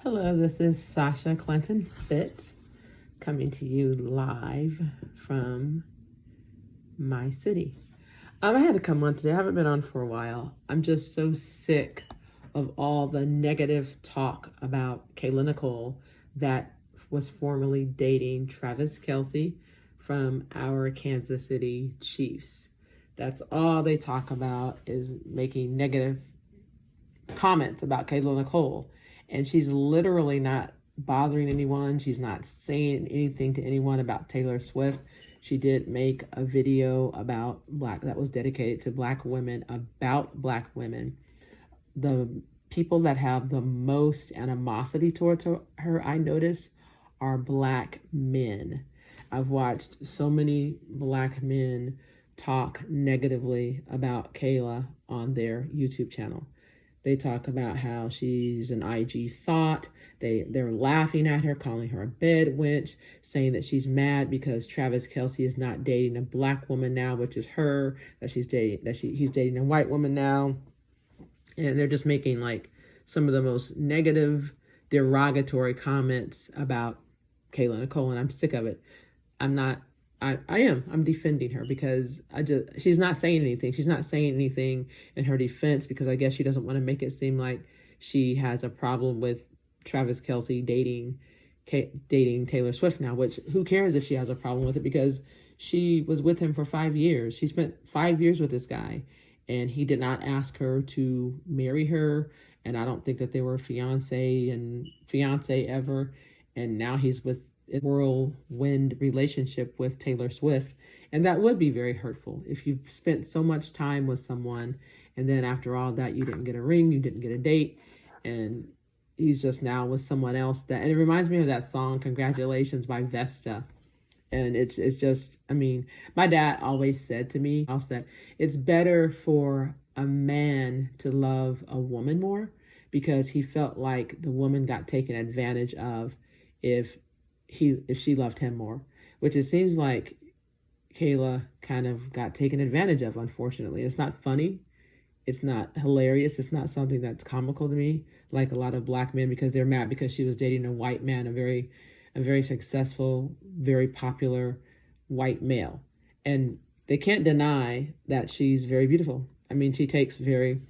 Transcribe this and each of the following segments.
Hello, this is Sasha Clinton Fit coming to you live from my city. I had to come on today. I haven't been on for a while. I'm just so sick of all the negative talk about Kayla Nicole that was formerly dating Travis Kelce from our Kansas City Chiefs. That's all they talk about, is making negative comments about Kayla Nicole. And she's literally not bothering anyone. She's not saying anything to anyone about Taylor Swift. She did make a video about that was dedicated to Black women, about Black women. The people that have the most animosity towards her, I notice, are Black men. I've watched so many Black men talk negatively about Kayla on their YouTube channel. They talk about how she's an IG thought. They're laughing at her, calling her a bed wench, saying that she's mad because Travis Kelce is not dating a Black woman now, which is her, that he's dating a white woman now. And they're just making like some of the most negative, derogatory comments about Kayla Nicole, and I'm sick of it. I'm defending her because she's not saying anything. She's not saying anything in her defense because I guess she doesn't want to make it seem like she has a problem with Travis Kelce dating Taylor Swift now, which who cares if she has a problem with it, because she was with him for 5 years. She spent 5 years with this guy and he did not ask her to marry her. And I don't think that they were fiance ever. And now he's with a whirlwind relationship with Taylor Swift. And that would be very hurtful if you've spent so much time with someone and then after all that you didn't get a ring, you didn't get a date, and he's just now with someone else. And it reminds me of that song Congratulations by Vesta. And it's just, I mean, my dad always said to me that it's better for a man to love a woman more, because he felt like the woman got taken advantage of if she loved him more, which it seems like Kayla kind of got taken advantage of, unfortunately. It's not funny. It's not hilarious. It's not something that's comical to me, like a lot of Black men, because they're mad because she was dating a white man, a very successful, very popular white male. And they can't deny that she's very beautiful. I mean, she takes very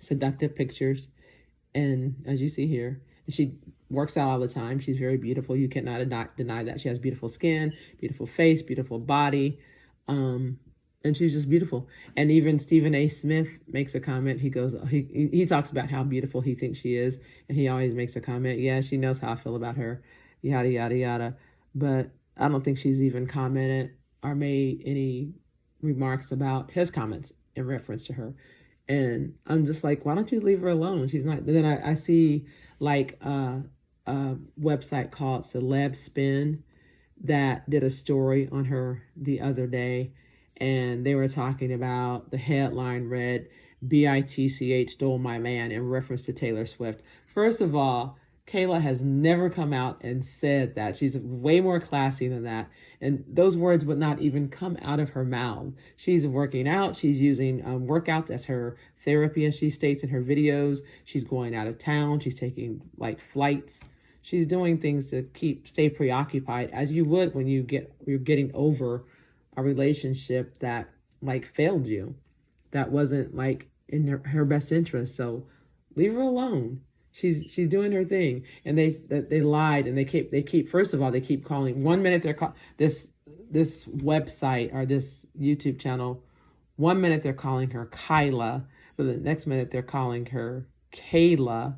seductive pictures, and as you see here, she works out all the time. She's very beautiful. You cannot deny that. She has beautiful skin, beautiful face, beautiful body. And she's just beautiful. And even Stephen A. Smith makes a comment. He goes, he talks about how beautiful he thinks she is. And he always makes a comment. Yeah, she knows how I feel about her. Yada, yada, yada. But I don't think she's even commented or made any remarks about his comments in reference to her. And I'm just like, why don't you leave her alone? She's not. Then I see like a website called Celeb Spin that did a story on her the other day, and they were talking about, the headline read, "BITCH stole my man," in reference to Taylor Swift. First of all, Kayla has never come out and said that. She's way more classy than that. And those words would not even come out of her mouth. She's working out. She's using workouts as her therapy, as she states in her videos. She's going out of town. She's taking like flights. She's doing things to stay preoccupied, as you would when you're getting over a relationship that like failed you, that wasn't like in her best interest. So leave her alone. She's doing her thing, and they lied, and they keep first of all, they keep calling. 1 minute they're this website or this YouTube channel, 1 minute they're calling her Kyla, but the next minute they're calling her Kayla,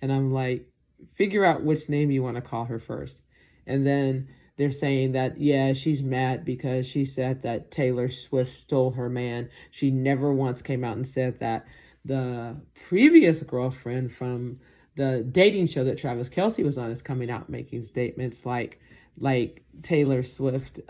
and I'm like, figure out which name you want to call her first. And then they're saying that, yeah, she's mad because she said that Taylor Swift stole her man. She never once came out and said that. The previous girlfriend from the dating show that Travis Kelce was on is coming out making statements like Taylor Swift,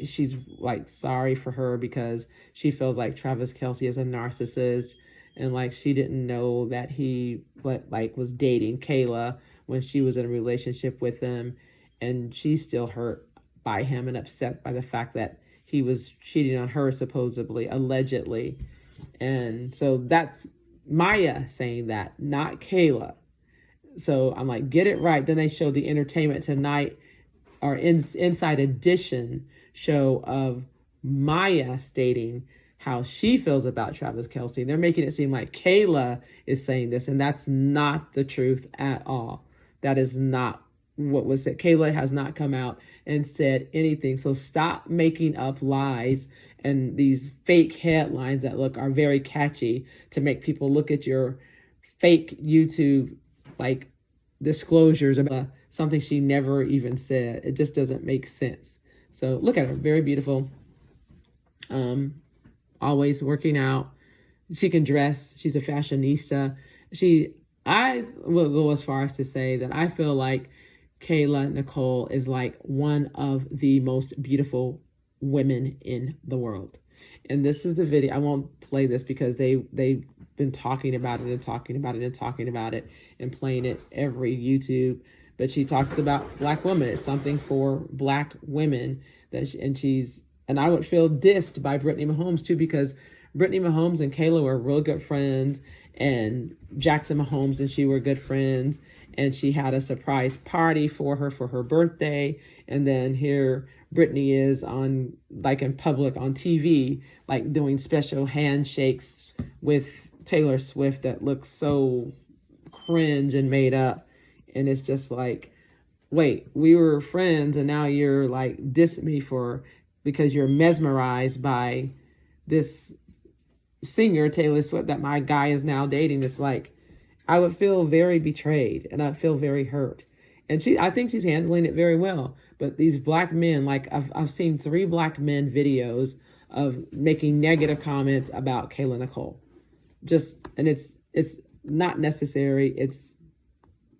she's like sorry for her because she feels like Travis Kelce is a narcissist, and like she didn't know that he was dating Kayla when she was in a relationship with him, and she's still hurt by him and upset by the fact that he was cheating on her, supposedly, allegedly. And so that's Maya saying that, not Kayla. So I'm like, get it right. Then they showed the Entertainment Tonight or Inside Edition show of Maya stating how she feels about Travis Kelce. They're making it seem like Kayla is saying this, and that's not the truth at all. That is not what was said. Kayla has not come out and said anything. So stop making up lies and these fake headlines that are very catchy to make people look at your fake YouTube like disclosures about something she never even said. It just doesn't make sense. So look at her, very beautiful. Always working out. She can dress. She's a fashionista. I will go as far as to say that I feel like Kayla Nicole is like one of the most beautiful women in the world. And this is the video. I won't play this because they've been talking about it and talking about it and talking about it and playing it every YouTube. But she talks about Black women. It's something for Black women and I would feel dissed by Brittany Mahomes too, because Brittany Mahomes and Kayla were real good friends, and Jackson Mahomes and she were good friends, and she had a surprise party for her birthday. And then here Brittany is on in public on TV, like doing special handshakes with Taylor Swift that looks so cringe and made up. And it's just like, wait, we were friends and now you're like dissing me because you're mesmerized by this singer, Taylor Swift, that my guy is now dating. It's like, I would feel very betrayed and I'd feel very hurt. And I think she's handling it very well. But these Black men, like I've seen 3 Black men videos of making negative comments about Kayla Nicole. And it's not necessary.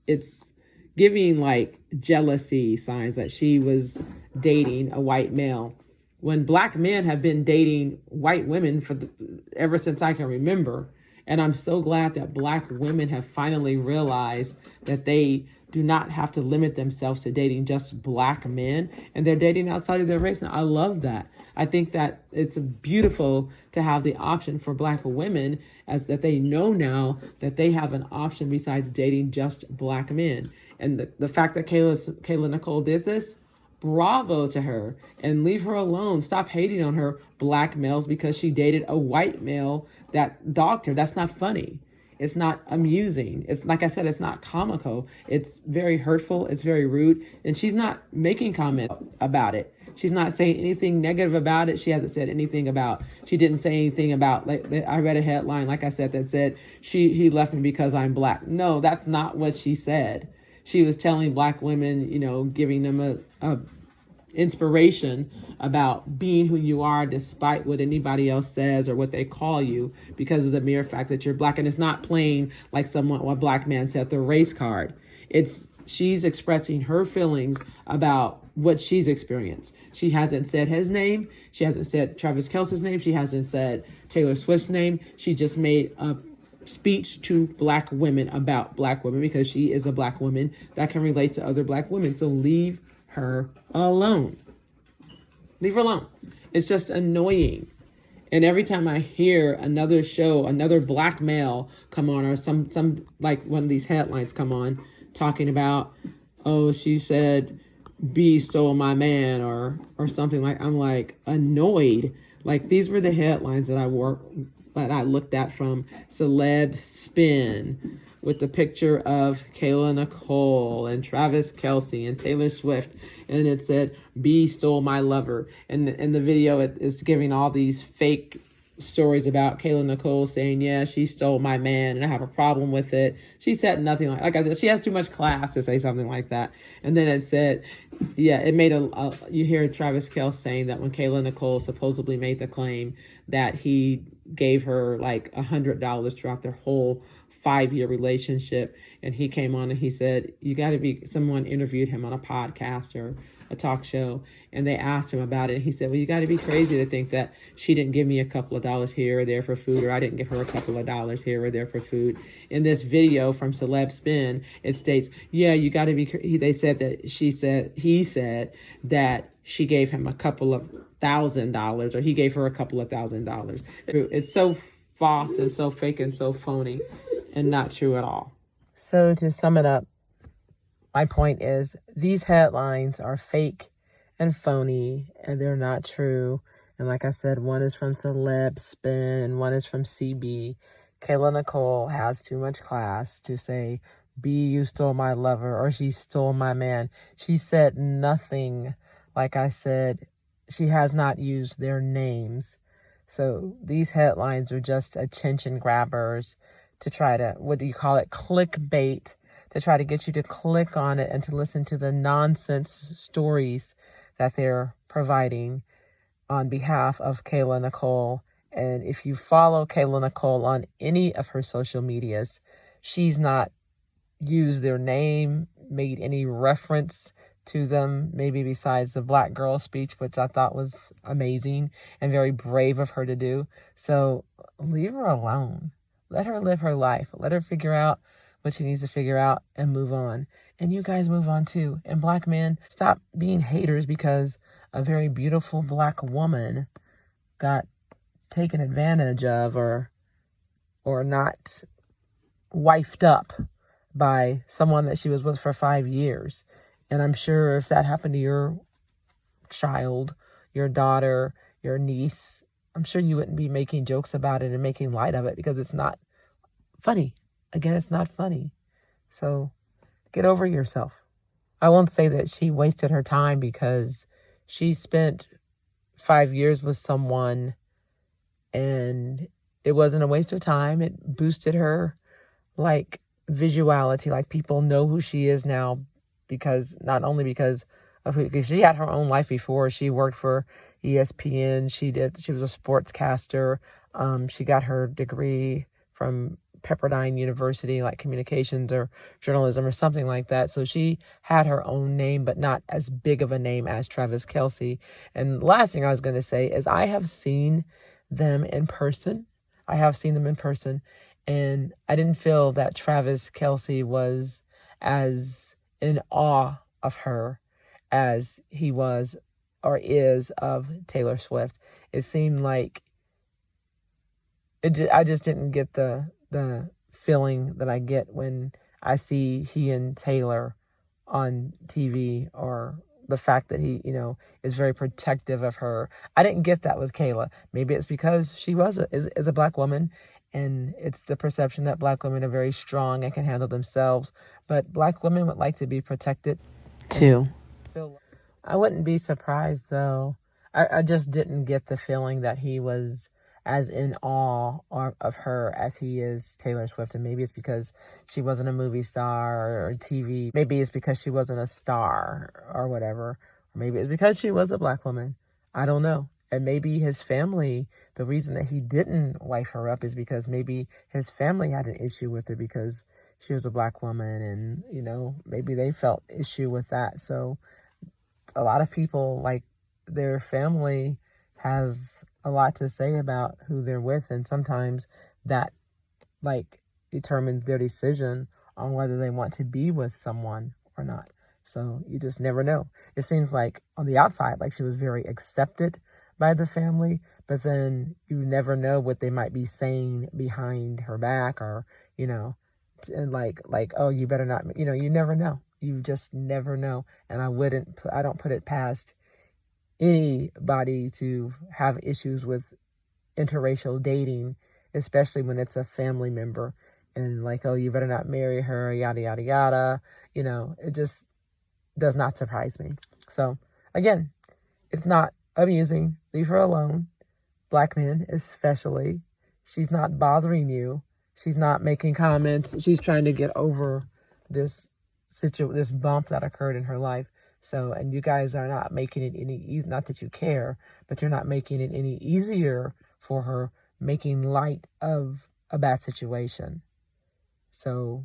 It's giving like jealousy signs that she was dating a white male, when Black men have been dating white women ever since I can remember. And I'm so glad that Black women have finally realized that they do not have to limit themselves to dating just Black men, and they're dating outside of their race. Now, I love that. I think that it's beautiful to have the option for Black women, as that they know now that they have an option besides dating just Black men. And the fact that Kayla Nicole did this, bravo to her, and leave her alone. Stop hating on her Black males because she dated a white male that dogged her. That's not funny. It's not amusing. It's like I said, it's not comical. It's very hurtful. It's very rude. And she's not making comment about it. She's not saying anything negative about it. She hasn't said anything about, she didn't say anything about, like I read a headline, like I said, that said, he left me because I'm Black. No, that's not what she said. She was telling Black women, giving them a inspiration about being who you are despite what anybody else says or what they call you, because of the mere fact that you're Black. And it's not playing like a Black man said, the race card. She's expressing her feelings about what she's experienced. She hasn't said his name. She hasn't said Travis Kelce's name. She hasn't said Taylor Swift's name. She just made a speech to Black women about Black women because she is a Black woman that can relate to other Black women. So leave her alone. Leave her alone. It's just annoying. And every time I hear another show, another Black male come on, or some like one of these headlines come on talking about, oh, she said B stole my man or something, like, I'm like annoyed. Like, these were the headlines that I looked at from Celeb Spin, with the picture of Kayla Nicole and Travis Kelce and Taylor Swift, and it said B stole my lover. And in the video, it is giving all these fake stories about Kayla Nicole saying, yeah, she stole my man and I have a problem with it. She said nothing like I said, she has too much class to say something like that. And then it said, yeah, it made you hear Travis Kelce saying that when Kayla Nicole supposedly made the claim that he gave her like $100 throughout their whole 5-year relationship, and he came on and he said, someone interviewed him on a podcast or a talk show, and they asked him about it, and he said, well, you got to be crazy to think that she didn't give me a couple of dollars here or there for food, or I didn't give her a couple of dollars here or there for food. In this video from Celeb Spin, it states, yeah, you got to be, he said that she gave him a couple of $1,000, or he gave her a couple of $1,000. It's so false and so fake and so phony and not true at all. So to sum it up, my point is these headlines are fake and phony, and they're not true. And like I said, one is from Celeb Spin and one is from CB. Kayla Nicole has too much class to say, B, you stole my lover, or she stole my man. She said nothing. Like I said, she has not used their names. So these headlines are just attention grabbers to try to, what do you call it, clickbait, to try to get you to click on it and to listen to the nonsense stories that they're providing on behalf of Kayla Nicole. And if you follow Kayla Nicole on any of her social medias, she's not used their name, made any reference to them, maybe besides the Black girl speech, which I thought was amazing and very brave of her to do. So leave her alone. Let her live her life. Let her figure out what she needs to figure out and move on. And you guys move on too. And Black men, stop being haters because a very beautiful Black woman got taken advantage of or not wifed up by someone that she was with for 5 years. And I'm sure if that happened to your child, your daughter, your niece, I'm sure you wouldn't be making jokes about it and making light of it because it's not funny. Again, it's not funny. So get over yourself. I won't say that she wasted her time because she spent 5 years with someone and it wasn't a waste of time. It boosted her like visuality, like people know who she is now because not only because of who, because she had her own life before. She worked for ESPN. She was a sportscaster. She got her degree from Pepperdine University, like communications or journalism or something like that. So she had her own name, but not as big of a name as Travis Kelce. And last thing I was going to say is I have seen them in person. And I didn't feel that Travis Kelce was as in awe of her as he was or is of Taylor Swift. It seemed like I just didn't get the feeling that I get when I see he and Taylor on TV, or the fact that he, is very protective of her. I didn't get that with Kayla. Maybe it's because she is a Black woman, and it's the perception that Black women are very strong and can handle themselves. But Black women would like to be protected too. I wouldn't be surprised though. I just didn't get the feeling that he was as in awe of her as he is Taylor Swift. And maybe it's because she wasn't a movie star or TV. Maybe it's because she wasn't a star or whatever. Or maybe it's because she was a Black woman. I don't know. And maybe his family, the reason that he didn't wife her up is because maybe his family had an issue with her because she was a Black woman, and, maybe they felt issue with that. So a lot of people, like, their family has a lot to say about who they're with, and sometimes that, determines their decision on whether they want to be with someone or not. So you just never know. It seems like on the outside, like she was very accepted by the family, but then you never know what they might be saying behind her back, or, and oh, you better not, you never know. You just never know. And I don't put it past anybody to have issues with interracial dating, especially when it's a family member, and oh, you better not marry her, yada, yada, yada. It just does not surprise me. So again, it's not amusing. Leave her alone. Black men especially. She's not bothering you. She's not making comments. She's trying to get over this bump that occurred in her life. So, and you guys are not making it any easy, not that you care, but you're not making it any easier for her, making light of a bad situation. So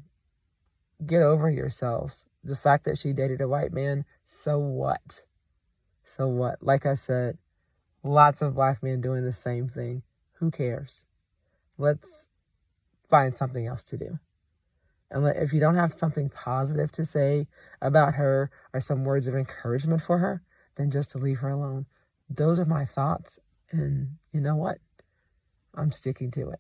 get over yourselves. The fact that she dated a white man, so what? So what? Like I said, lots of Black men doing the same thing. Who cares? Let's find something else to do. And if you don't have something positive to say about her or some words of encouragement for her, then just to leave her alone. Those are my thoughts. And you know what? I'm sticking to it.